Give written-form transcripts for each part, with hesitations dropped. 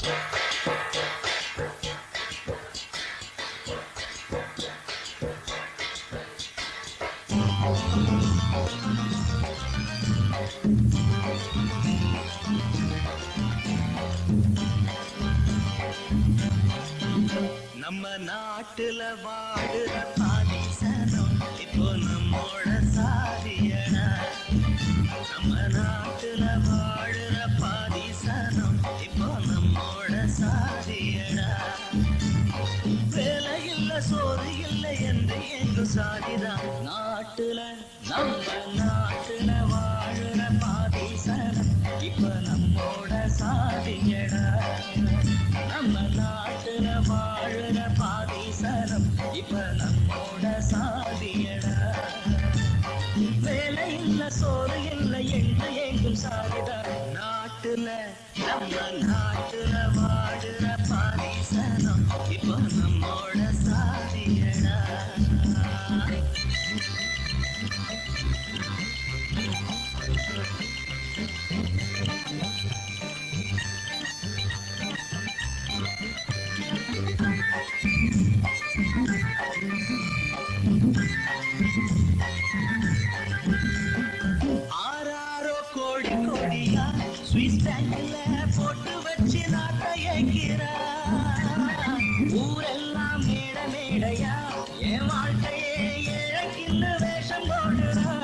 நம்ம நாட்டுல வாடுற பாதிசனம் இப்போ நம்மோட சாதியடா. நம்ம நாட்டுல வாடுற பாதிசனம் இப்போ நம்மோட சாதியடா. வேலை இல்ல சோறு இல்லை என்று எங்கும் சாதிதான். நாட்டுல நம்ம நாட்டுல வாழுற பாதிசனம் இப்ப நம்மோட சாதியடா. நம்ம நாட்டுல வாழுற பாதிசனம் இப்ப நம்மோட சாதியடா. வேலை இல்ல சோறு இல்லை என்று எங்கும் சாதிதான். நாட்டுல நம்ம நாட்டுல வாழுற பாதிசனம் இப்ப நம்மோட சாதியடா. ஆறாரோ கோடி கோடியா ஸ்விஸ் பேங்க்ல போட்டு வச்சு நாட்டை ஏங்கிறா. ஊரெல்லாம் மேட மேடையா என் வாழ்க்கையே ஏழைக்கின்னு வேஷம் போடுறா.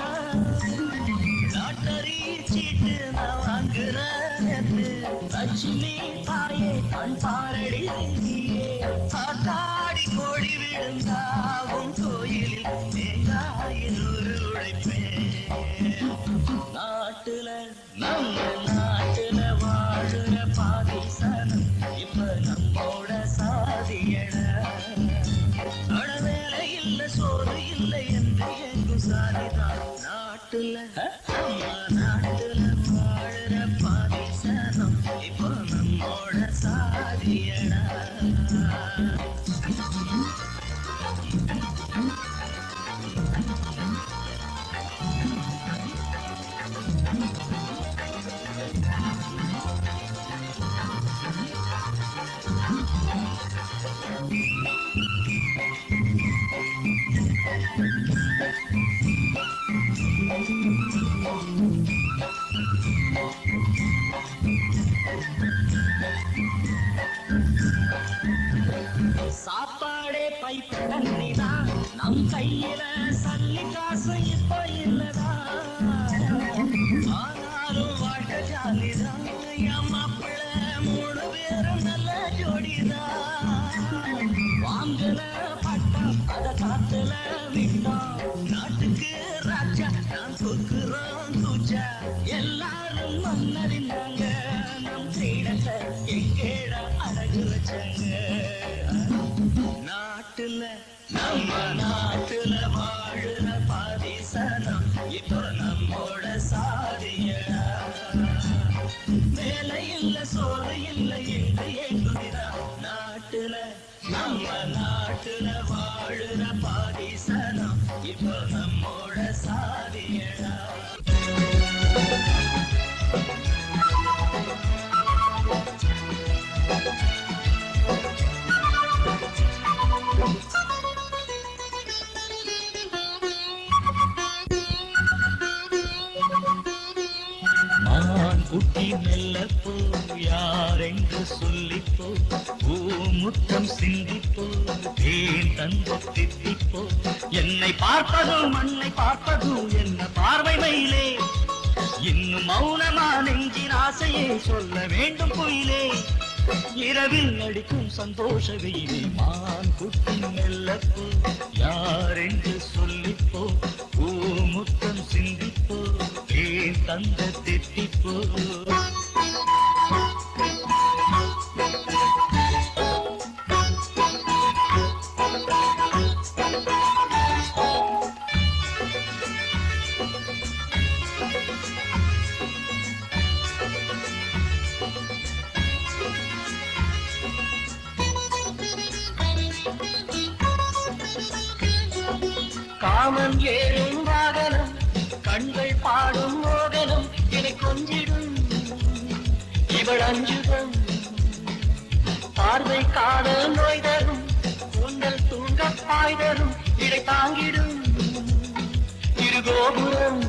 லாட்டரி சீட்டு நான் வாங்குறேன் லட்சுமி தாயே கண் பாரடி. காத்தாடி கோடி விழுந்தாவும் கோயிலில் தேங்காயில் ஒரு உழைப்பேன். நாட்டுல நம்ம நாட்டுல வாழுற பாதிசனம் இப்ப நம்மோட சாதியடா. அட வேலை இல்ல சோறு இல்லை என்று எங்கும் சாதிதான். நாட்டுல நம்ம நாட்டுல வாழுற பாதிசனம் இப்ப நம்மோட சாதியடா. சாப்பாடே பைப்பு தண்ணிதான். நம் கையில சல்லி காசு இப்ப இல்லதா. ஆனாலும் வாழ்க்கை ஜாலிதான். என் மாப்பிள்ள 3 பேரும் நல்ல ஜோடிதான். வாங்கல பட்டம் அத காத்துல விட்டோம். நாட்டுக்கு ராஜா நான் தூக்குறோம் தூச்சா. எல்லாரும் மன்னறிந்தாங்க நம் கிரீடத்தை எங்கேட அழகு வச்சாங்க. நாட்டுல நம்ம நாட்டுல வாழுற பாதிசனம் இப்ப நம்மோட சாதியடா. வேலை இல்ல சோறு இல்லை என்று எங்குகிறார். நாட்டுல நம்ம நாட்டுல வாழுற பாதிசனம் இப்ப நம்மோட சாதியடா. குட்டி மெல்லப்போ யாரென்று சொல்லிப்போ. பூமுத்தம் சிந்திப்போ தேன் தந்து தித்திப்போ. என்னை பார்ப்பதும் மண்ணை பார்ப்பதும் என்ன பார்வை மயிலே. இன்னும் மௌனமா நெஞ்சின் ஆசையே சொல்ல வேண்டும் குயிலே. இரவில் நடிக்கும் சந்தோஷ வெயிலே. மான் குட்டி மெல்லப்போ யாரென்று சொல்லிப்போ. பூமுத்தம் சிந்திப்போ தேன் தந்த தித்திப்போ. காமன் ஏறும் வாகனம் கண்கள் பாடும் மோகனம் என்னை கொஞ்சிடும் இவள் அஞ்சுகம் பார்வை காதல் நோய் தரும் உங்கள் தூங்க பாய் தரும் இடை தாங்கிடும் இருகோபுரம்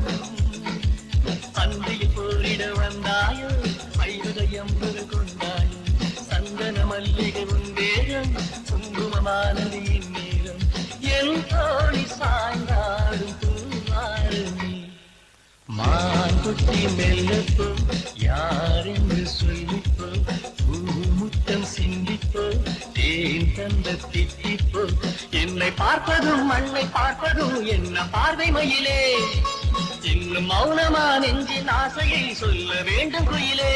அன்றைய போரிட வந்தாயோ ஐவதயம் கொண்டாயோ சந்தன மல்லிகை உந்தேகம் குங்குமமானது இந்நேரம் என் தோழி சாய்ந்தாடும் பூவாரமே மான்குட்டி மெல்லப்போ யாரென்று சொல்லிப்போ பூமுத்தம் சிந்திப்போ தேன் தந்த தித்திப்போ என்னை பார்ப்பதும் மண்ணை பார்ப்பதும் என்ன பார்வை மயிலே இன்னும் மௌனமா நெஞ்சின் ஆசையை சொல்ல வேண்டும் குயிலே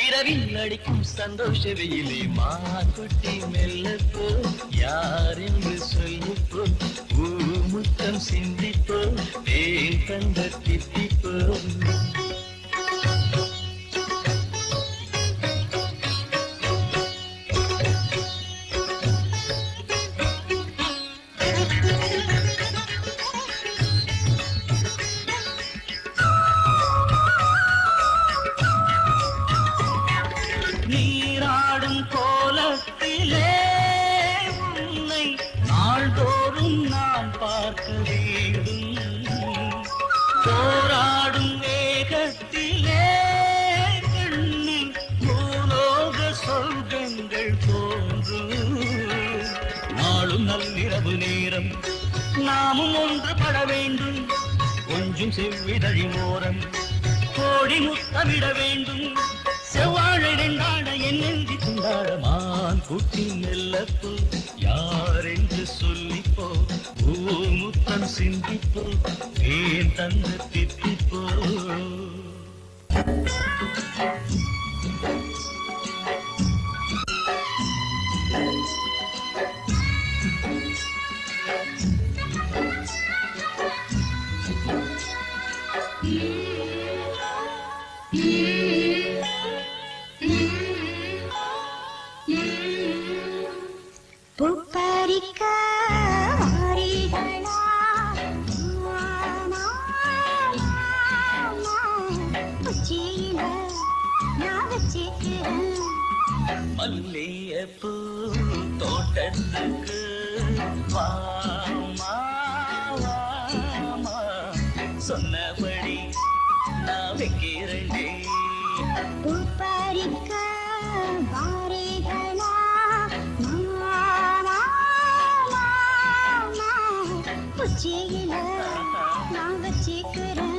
இரவில் அடிக்கும் சந்தோஷ வெயிலே மான்குட்டி மெல்லப்போ யாரென்று சொல்லிப்போ பூமுத்தம் சிந்திப்போ தேன் தந்த தித்திப்போ நீராடும் கோலத்திலே உன்னை நாள்தோறும் நான் பார்க்க வேண்டும் போராடும் வேகத்திலே கண்ணில் பூலோக சொர்க்கங்கள் தோன்றும் நாளும் நள்ளிரவு நேரம் நாமும் ஒன்றுபட வேண்டும் கொஞ்சம் செவ்விதழி மோரம் கோடி முத்தமிட வேண்டும் செவ்வாழை ரெண்டாட என்னென்றி துண்டாட மான் குட்டி நெல்லப்போ யாரென்று சொல்லிப்போ பூமுத்தம் சிந்திப்போ ஏன் தந்த தித்திப்போ பூப்பறிக்க வாரீகளா உச்சியில நான் வச்சிக்கிறேன் மல்லிகைப்பூ தோட்டத்துக்கு வாமா வாமா சொன்னபடி நான் வைக்கிறேன் பூப்பறிக்க வாரீகளா உச்சியில நான் வச்சிக்கிறேன்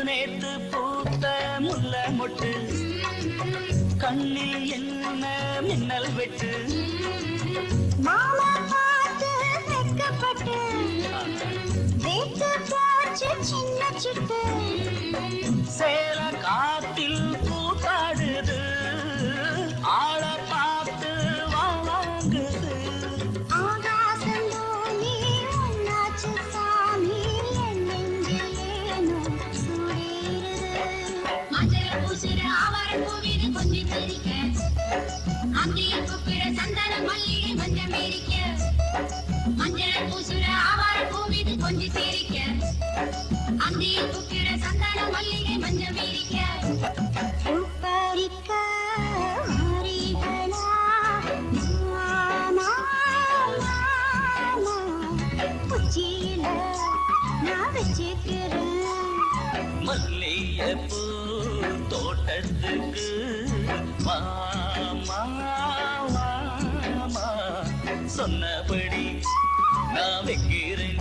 நேத்து பூத்த முல்ல மொட்டு கண்ணில் என்ன மின்னல் வெட்டு மாமா பார்த்து வெட்கப்பட்டு வைத்து போச்சு சின்ன சிட்டு சேல காத்தில் பூத்தாடுது ஆள பார்த்து வாங்குது ஆகாசம் பூமி ஒன்னாச்சு சாமி என் நெஞ்சில் ஏனோ சூடேறுது மஞ்சள் பூசுற ஆவாரம் பூவிது கொஞ்சம் சிரிக்க அந்திய குப்பிர சந்தன மல்லிகை மஞ்சள் மேரிக்க மஞ்சள் பூசுற ஆவாரம் பூவிது கொஞ்சம் சிரிக்க அந்திய குப்பிர சந்தன மல்லிகை மஞ்சள் மேரிக்க பூப்பறிக்க வாரீகளா உச்சியில நான் வச்சிக்கிறேன் மல்லிகைப்பூ தோட்டத்துக்கு வாமா வாமா சொன்னபடி நான் வைக்கிறேன்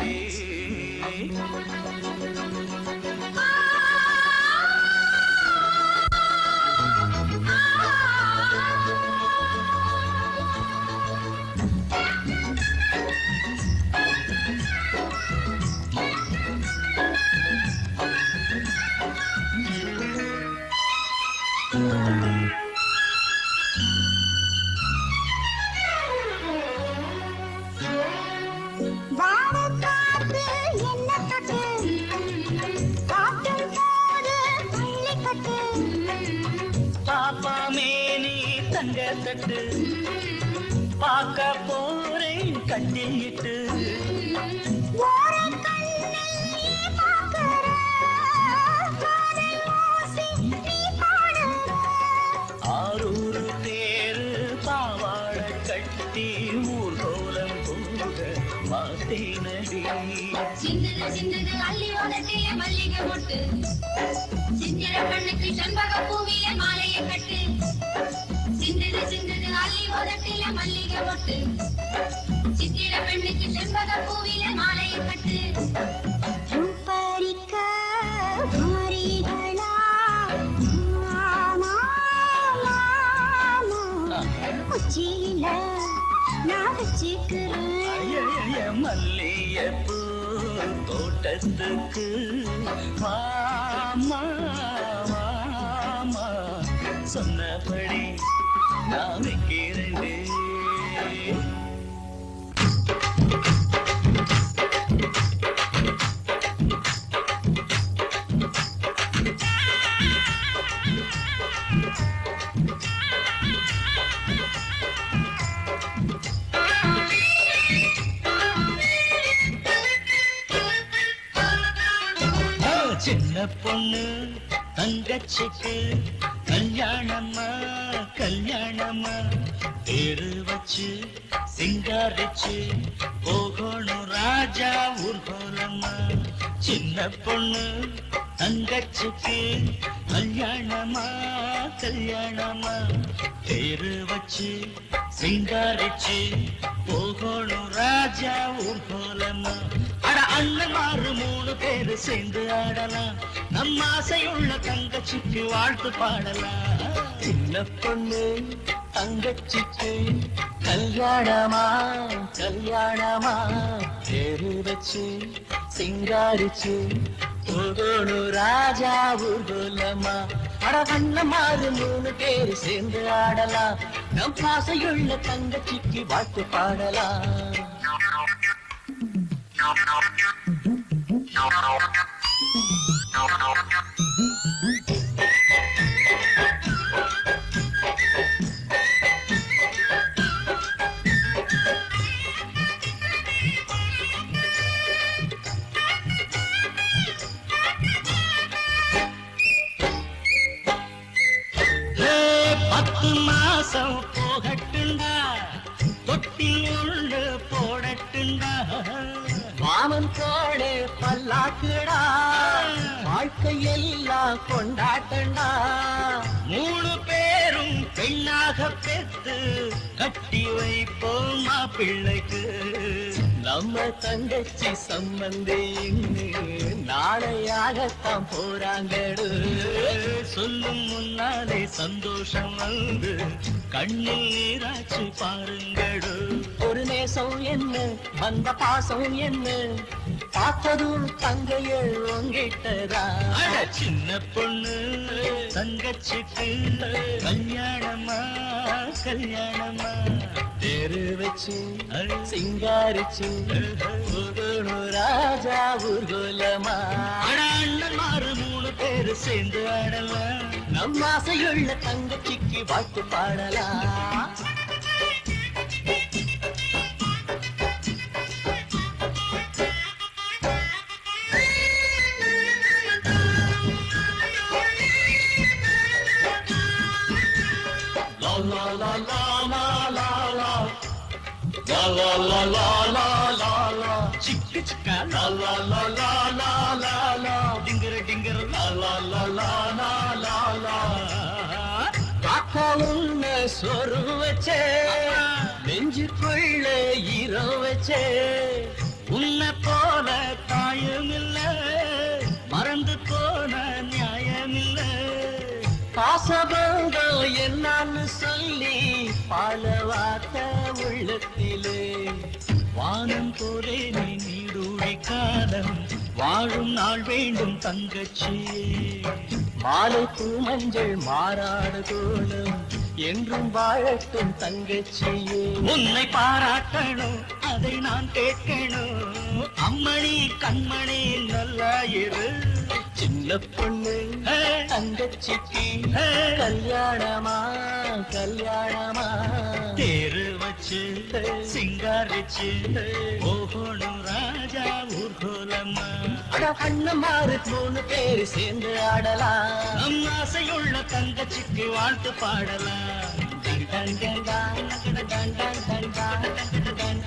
பாமேனி தங்க தட்டு பார்க்க போறேன் கட்டிட்டு ஆரூரு தேரு பாவாட கட்டி ஊர்கோலம் போக மாட்டேனடி சின்னது சின்னது அள்ளி உதட்டிய மல்லிகை மொட்டு சித்திர கண்ணுக்கு செண்பக பூவிய மாலைய கட்டு சின்னது சின்னது அள்ளி உதட்டிய மல்லிகை மொட்டு சித்திர பெண்ணுக்கு செண்பக பூவிய மாலைய கட்டு பூப்பறிக்க மாறிகளா மாமா உச்சியில நான் வச்சுக்கிறேன் மல்லியப்பூ தோட்டத்துக்கு மாமா மாமா சொன்னபடி நான் வைக்கிறேன் சின்ன பொண்ணு தங்கச்சிக்கு கல்யாணமா கல்யாணமா பேரு வச்சு சிங்காரிச்சு போகணும் ராஜா ஊர்கோலமா சின்ன பொண்ணு தங்கச்சிக்கு கல்யாணமா கல்யாணமா பேரு வச்சு சிங்காரிச்சு போகணும் ராஜா ஊர்கோலமா அட அண்ணன்மாரு 3 பேரு சேர்ந்து ஆடலாம் நம்ம ஆசையுள்ள தங்கச்சிக்கு வாழ்த்து பாடலாம் சின்ன பொண்ணு தங்கச்சிக்கு கல்யாணமா கல்யாணமா பேரு வச்சு சிங்காரிச்சு போகணும் ராஜா ஊர்கோலமா அட அண்ணன்மாரு 3 பேரு சேர்ந்து ஆடலாம் நம் ஆசையுள்ள தங்கச்சிக்கு வாழ்த்து பாடலாம் மாசம் போகட்டுண்டா தொட்டில் உள்ள போடட்டுண்டா மாமன் கோடு பல்லாக்குடா வாழ்க்கை எல்லாம் கொண்டாட்டண்டா 3 பேரும் பெண்ணாக பெற்று கட்டி வைப்போமா பிள்ளைக்கு நம்ம தங்கச்சி சம்பந்தி நாளையாகத்தான் போறாங்கடு சொல்லும் முன்னாலே சந்தோஷம் வந்து கண்ணில் நீராச்சு பாருங்கடு ஒரு நேசம் என்ன வந்த பாசம் என்ன பார்த்ததும் தங்கையள் உங்கிட்டதா சின்ன பொண்ணு தங்கச்சிக்கு கல்யாணமா கல்யாணமா பேரு வச்சு சிங்காரிச்சு ராஜா ஊர்கோலமா அண்ணன்மாரு 3 பேரு சேர்ந்து ஆடலாம் நம் ஆசையுள்ள தங்கச்சிக்கு வாழ்த்து பாடலாம் la la la la la la la la la la la la la chicka chicka la la la la la la la dinger dinger la la la la la la la காக்கா உன்னை சொரு வச்சே நெஞ்சுக்குள்ள ஈரம் வச்சே உன்னை போல தாயும் இல்ல மறந்து போன நியாயம் இல்ல பாசபந்தம் என்னன்னு சொல்லி பல வார்த்தை உள்ளத்திலே வானம் போலே நீ நீடூழி காலம் வாழும் நாள் வேண்டும் தங்கச்சி மாலை பூ மஞ்சள் மாறாடு கோலம் என்றும் வாழட்டும் தங்கச்சியே உன்னை பாராட்டணும் அதை நான் கேட்கணும் அம்மணி கண்மணி நல்லா இரு சின்ன பொண்ணு தங்கச்சிக்கு கல்யாணமா கல்யாணமா தேரு வச்சு சிங்காரிச்சு போகணும் ராஜா ஊர்கோலம்மா அண்ணமாறு 3 பேரு சேர்ந்து ஆடலாம் நம் ஆசையுள்ள தங்கச்சிக்கு வாழ்த்து பாடலாம் done done done done done done done done done